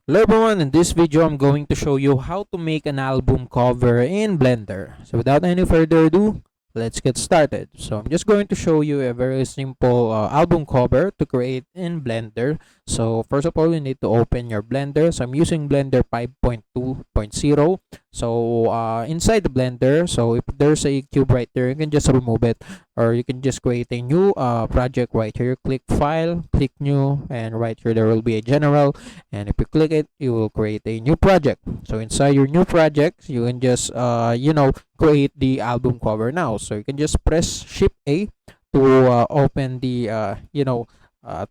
Hello everyone, in this video I'm going to show you how to make an album cover in Blender. So without any further ado, let's get started. So I'm just going to show you a very simple album cover to create in Blender. So first of all, you need to open your Blender. So I'm using Blender 5.2.0. So inside the Blender, so if there's a cube right there, you can just remove it, or you can just create a new project right here. Click File, click New, and right here there will be a General, and if you click it, you will create a new project. So inside your new project, you can just create the album cover now. So you can just press Shift A to open the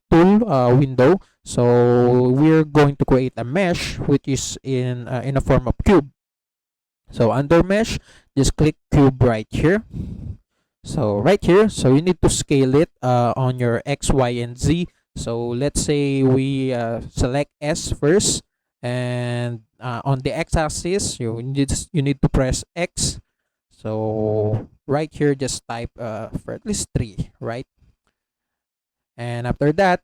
tool window. So we're going to create a mesh which is in a form of cube. So under mesh, just click cube right here. So right here, so you need to scale it on your X, Y, and Z. So let's say we select S first, and on the X-axis, you need to press X. So right here, just type for at least 3, right? And after that,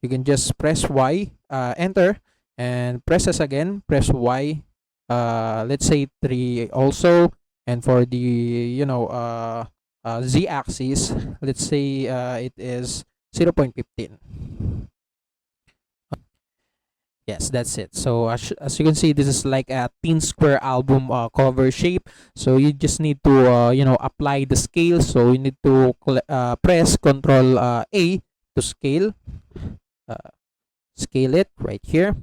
you can just press Y, enter, and press S again, press Y, let's say 3 also. And for the Z axis, let's say it is 0.15. Yes, that's it. So as you can see, this is like a thin square album cover shape. So you just need to apply the scale. So you need to press Control A to scale. uh, Scale it right here.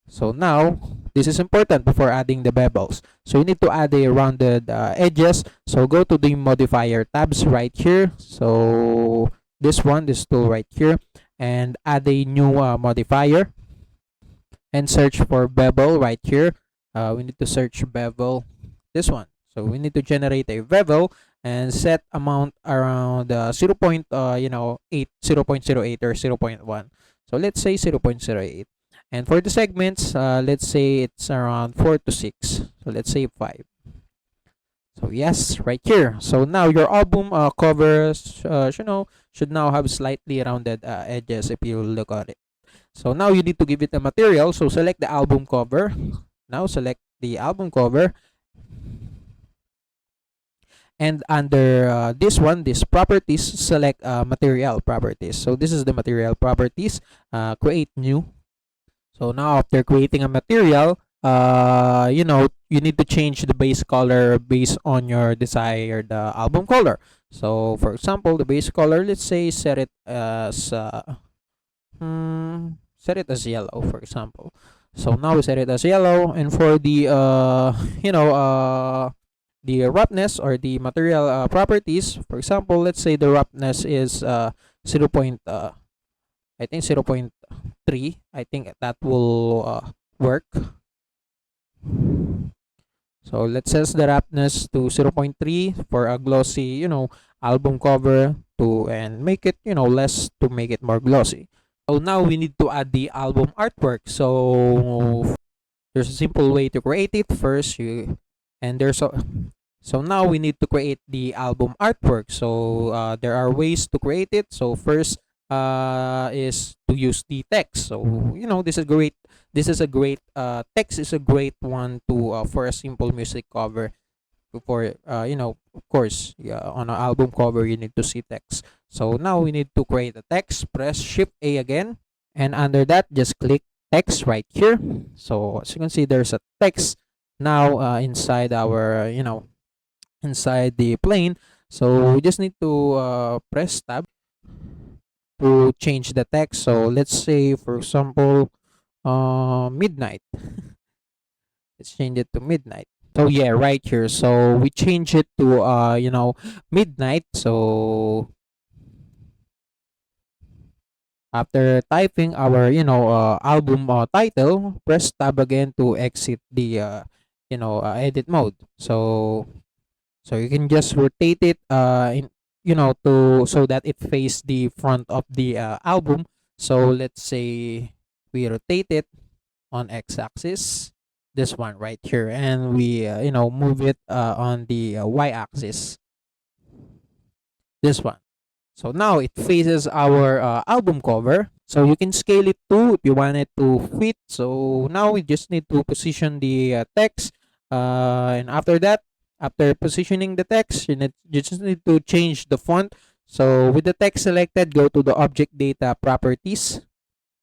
So now, this is important before adding the bevels. So you need to add a rounded edges. So go to the modifier tabs right here. So this tool right here, and add a new modifier, and search for bevel right here. We need to search bevel, this one. So we need to generate a bevel and set amount around 0.08 or 0.1. So let's say 0.08. And for the segments, let's say it's around 4 to 6. So let's say 5. So yes, right here. So now your album covers should now have slightly rounded edges if you look at it. So now you need to give it a material. So select the album cover. Now select the album cover. And under this properties, select material properties. So this is the material properties. Create new. So now after creating a material, you need to change the base color based on your desired album color. So for example, the base color, let's say set it as yellow, for example. So now we set it as yellow, and for the the roughness or the material properties, for example, let's say the roughness is 0. I think 0.3. I think that will work. So let's set the roughness to 0.3 for a glossy, album cover, to and make it, less to make it more glossy. So now we need to add the album artwork. So there's a simple way to create it. First, so now we need to create the album artwork. So there are ways to create it. So first is to use the text. So this is great. This is a great text is a great one to for a simple music cover. For of course, yeah, on an album cover you need to see text. So now we need to create a text. Press Shift A again, and under that just click text right here. So as you can see, there's a text now inside our inside the plane. So we just need to press tab to change the text. So let's say, for example, midnight. Let's change it to midnight. So yeah, right here. So we change it to midnight. So after typing our album title, press tab again to exit the edit mode. So you can just rotate it to so that it face the front of the album. So let's say we rotate it on x-axis, this one right here, and we move it on the y-axis, this one. So now it faces our album cover. So you can scale it too if you want it to fit. So now we just need to position the text. And after that, after positioning the text, you just need to change the font. So with the text selected, go to the object data properties.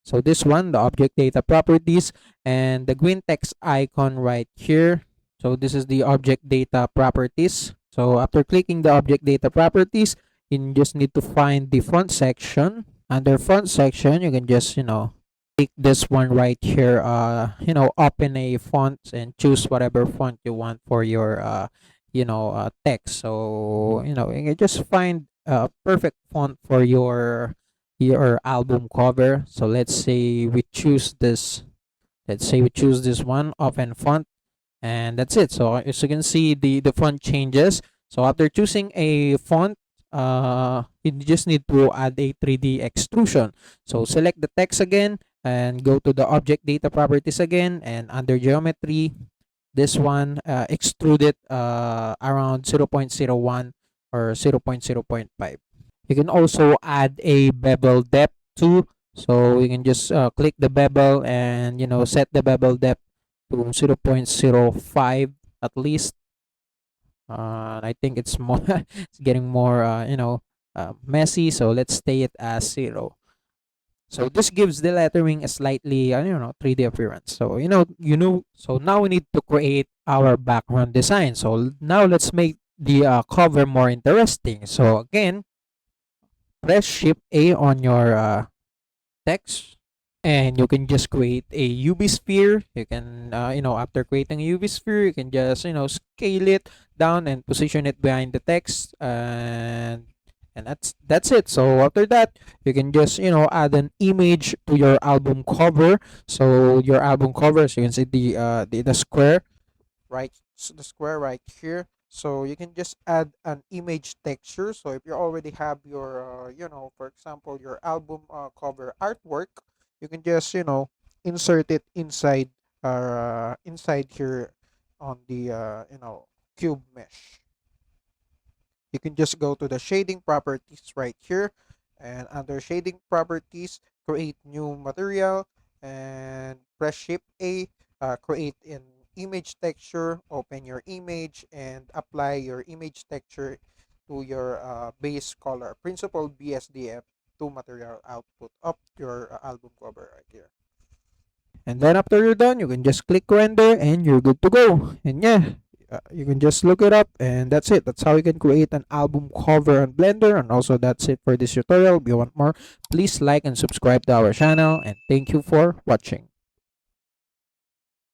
So this one, the object data properties, and the green text icon right here. So this is the object data properties. So after clicking the object data properties, you just need to find the font section. Under font section, you can just, click this one right here, open a font and choose whatever font you want for your, text. So, you can just find a perfect font for your album cover. So let's say we choose this. Let's say we choose this one, open font, and that's it. So as you can see, the font changes. So after choosing a font, you just need to add a 3D extrusion. So select the text again and go to the object data properties again, and under geometry, this one, extrude it around 0.01 or 0.0.5. You can also add a bevel depth too. So you can just click the bevel and set the bevel depth to 0.05 at least. I think it's more it's getting more messy, so let's stay it as 0. So this gives the lettering a slightly 3D appearance. So so now we need to create our background design. So now let's make the cover more interesting. So again, press Shift A on your text, and you can just create a UV sphere. You can after creating a UV sphere, you can just scale it down and position it behind the text, and that's it. So after that, you can just add an image to your album cover. So your album cover, so you can see the square right, so the square right here. So you can just add an image texture. So if you already have your for example, your album cover artwork, you can just insert it inside here on the cube mesh. You can just go to the shading properties right here, and under shading properties, create new material, and press Shift A, create an image texture, open your image, and apply your image texture to your base color principal BSDF to material output of your album cover right here. And then after you're done, you can just click render and you're good to go. And yeah, you can just look it up, and that's it. That's how you can create an album cover on Blender. And also that's it for this tutorial. If you want more, please like and subscribe to our channel, and thank you for watching.